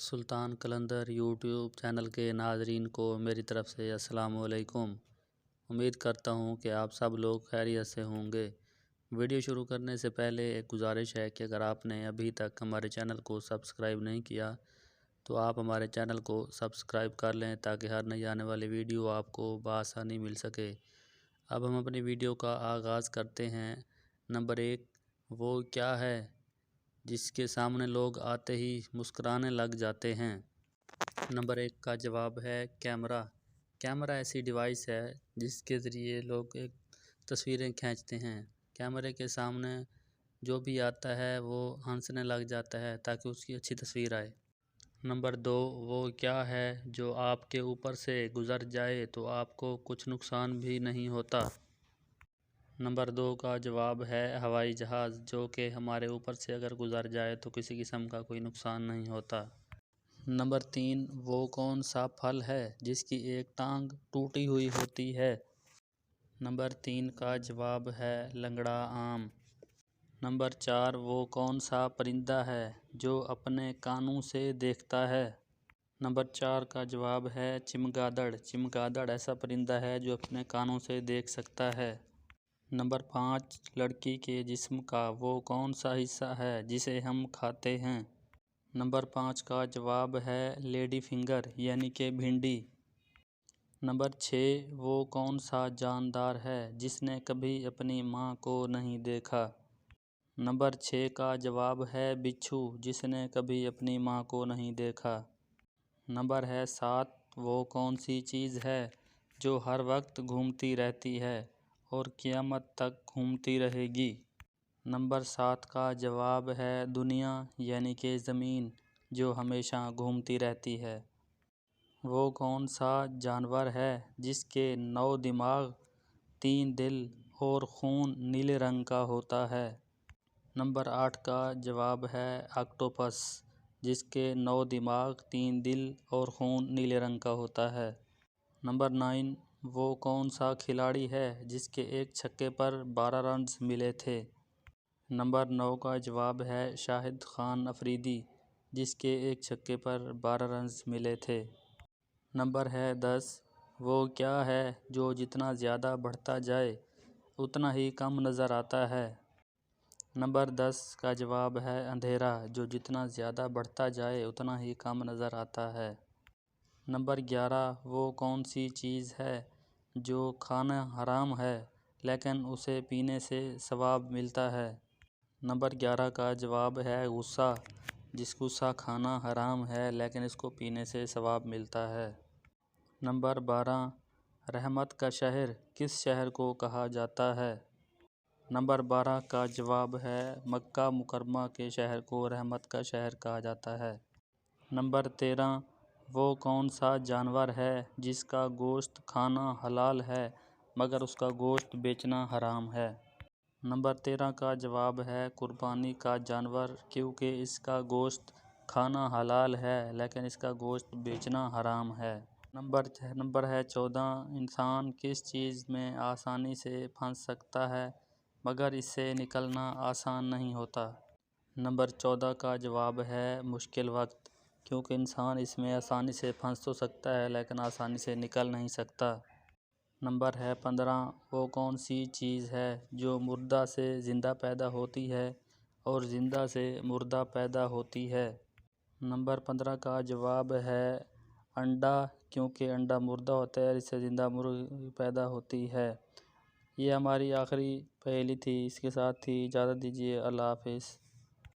سلطان Qalandar YouTube channel کے ناظرین کو میری طرف سے السلام علیکم۔ امید کرتا ہوں کہ آپ سب لوگ خیریت سے ہوں گے۔ ویڈیو شروع کرنے سے پہلے ایک گزارش ہے کہ اگر آپ نے ابھی تک ہمارے چینل کو سبسکرائب نہیں کیا تو آپ ہمارے چینل کو سبسکرائب کر لیں تاکہ ہر نئی آنے والی ویڈیو آپ کو بآسانی مل سکے۔ اب ہم اپنی ویڈیو کا آغاز کرتے ہیں۔ نمبر 1، وہ کیا ہے جس کے سامنے لوگ آتے ہی مسکرانے لگ جاتے ہیں؟ نمبر 1 کا جواب ہے کیمرہ۔ کیمرہ ایسی ڈیوائس ہے جس کے ذریعے لوگ ایک تصویریں کھینچتے ہیں۔ کیمرے کے سامنے جو بھی آتا ہے وہ ہنسنے لگ جاتا ہے تاکہ اس کی اچھی تصویر آئے۔ نمبر 2، وہ کیا ہے جو آپ کے اوپر سے گزر جائے تو آپ کو کچھ نقصان بھی نہیں ہوتا؟ نمبر 2 کا جواب ہے ہوائی جہاز، جو کہ ہمارے اوپر سے اگر گزر جائے تو کسی قسم کا کوئی نقصان نہیں ہوتا۔ نمبر 3، وہ کون سا پھل ہے جس کی ایک ٹانگ ٹوٹی ہوئی ہوتی ہے؟ نمبر 3 کا جواب ہے لنگڑا آم۔ نمبر 4، وہ کون سا پرندہ ہے جو اپنے کانوں سے دیکھتا ہے؟ نمبر 4 کا جواب ہے چمگادڑ۔ چمگادڑ ایسا پرندہ ہے جو اپنے کانوں سے دیکھ سکتا ہے۔ نمبر 5، لڑکی کے جسم کا وہ کون سا حصہ ہے جسے ہم کھاتے ہیں؟ نمبر 5 کا جواب ہے لیڈی فنگر یعنی کہ بھنڈی۔ نمبر 6، وہ کون سا جاندار ہے جس نے کبھی اپنی ماں کو نہیں دیکھا؟ نمبر 6 کا جواب ہے بچھو، جس نے کبھی اپنی ماں کو نہیں دیکھا۔ نمبر 7، وہ کون سی چیز ہے جو ہر وقت گھومتی رہتی ہے اور قیامت تک گھومتی رہے گی؟ نمبر 7 کا جواب ہے دنیا یعنی کہ زمین، جو ہمیشہ گھومتی رہتی ہے۔ وہ کون سا جانور ہے جس کے 9 دماغ، 3 دل اور خون نیلے رنگ کا ہوتا ہے؟ نمبر 8 کا جواب ہے آکٹوپس، جس کے 9 دماغ، 3 دل اور خون نیلے رنگ کا ہوتا ہے۔ نمبر 9، وہ کون سا کھلاڑی ہے جس کے ایک چھکے پر 12 رنز ملے تھے؟ نمبر 9 کا جواب ہے شاہد خان افریدی، جس کے ایک چھکے پر 12 رنز ملے تھے۔ نمبر 10، وہ کیا ہے جو جتنا زیادہ بڑھتا جائے اتنا ہی کم نظر آتا ہے؟ نمبر 10 کا جواب ہے اندھیرا، جو جتنا زیادہ بڑھتا جائے اتنا ہی کم نظر آتا ہے۔ نمبر 11، وہ کون سی چیز ہے جو کھانا حرام ہے لیکن اسے پینے سے ثواب ملتا ہے؟ نمبر 11 کا جواب ہے غصہ، غصہ کھانا حرام ہے لیکن اس کو پینے سے ثواب ملتا ہے۔ نمبر 12، رحمت کا شہر کس شہر کو کہا جاتا ہے؟ نمبر 12 کا جواب ہے مکہ مکرمہ کے شہر کو رحمت کا شہر کہا جاتا ہے۔ نمبر 13، وہ کون سا جانور ہے جس کا گوشت کھانا حلال ہے مگر اس کا گوشت بیچنا حرام ہے؟ نمبر 13 کا جواب ہے قربانی کا جانور، کیونکہ اس کا گوشت کھانا حلال ہے لیکن اس کا گوشت بیچنا حرام ہے۔ نمبر ہے 14، انسان کس چیز میں آسانی سے پھنس سکتا ہے مگر اس سے نکلنا آسان نہیں ہوتا؟ نمبر 14 کا جواب ہے مشکل وقت، کیونکہ انسان اس میں آسانی سے پھنس تو سکتا ہے لیکن آسانی سے نکل نہیں سکتا۔ نمبر ہے 15، وہ کون سی چیز ہے جو مردہ سے زندہ پیدا ہوتی ہے اور زندہ سے مردہ پیدا ہوتی ہے؟ نمبر 15 کا جواب ہے انڈا، کیونکہ انڈا مردہ ہوتا ہے اور اس سے زندہ مرغی پیدا ہوتی ہے۔ یہ ہماری آخری پہیلی تھی، اس کے ساتھ ہی اجازت دیجیے، اللہ حافظ۔